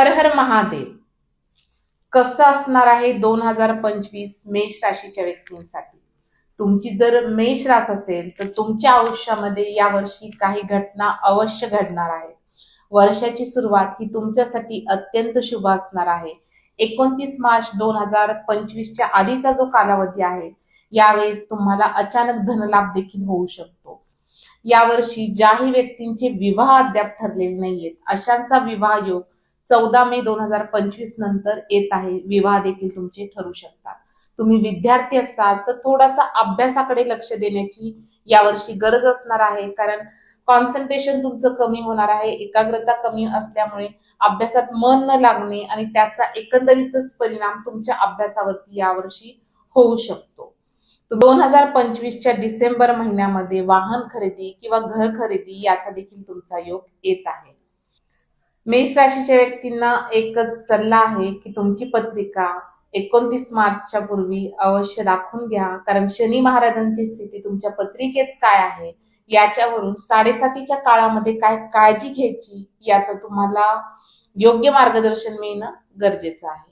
हर हर महादेव. कसं असणार आहे 2025 मेष राशीच्या व्यक्तींसाठी? तुमची जर मेष रास असेल तर तुमच्या आयुष्यामध्ये यावर्षी काही घटना अवश्य घडणार आहे. वर्षाची सुरुवात ही तुमच्यासाठी अत्यंत शुभ असणार आहे. 29 मार्च 2025च्या आधीचा जो कालावधी आहे, यावेळेस तुम्हाला अचानक धनलाभ देखील होऊ शकतो. यावर्षी ज्याही व्यक्तींचे विवाह अद्याप ठरलेले नाहीयेत, अशांचा विवाह योग 14 मे 2025 नंतर येत आहे. विवाह देखील तुमचे ठरू शकतात. तुम्ही विद्यार्थी असाल तर थोडासा अभ्यासाकडे लक्ष देण्याची यावर्षी गरज असणार आहे, कारण कॉन्सन्ट्रेशन तुमचं कमी होणार आहे. एकाग्रता कमी असल्यामुळे अभ्यासात मन न लागणे आणि त्याचा एकंदरीतच परिणाम तुमच्या अभ्यासावरती यावर्षी होऊ शकतो. 2025च्या डिसेंबर महिन्यामध्ये वाहन खरेदी किंवा घर खरेदी याचा देखील तुमचा योग येत आहे. मेष राशीच्या व्यक्तींना एकच सल्ला आहे की तुमची पत्रिका 29 मार्चच्या पूर्वी अवश्य दाखवून घ्या, कारण शनी महाराजांची स्थिती तुमच्या पत्रिकेत काय आहे याच्यावरून 7:30च्या काळामध्ये काय काळजी घ्यायची याचं तुम्हाला योग्य मार्गदर्शन मिळणं गरजेचं आहे.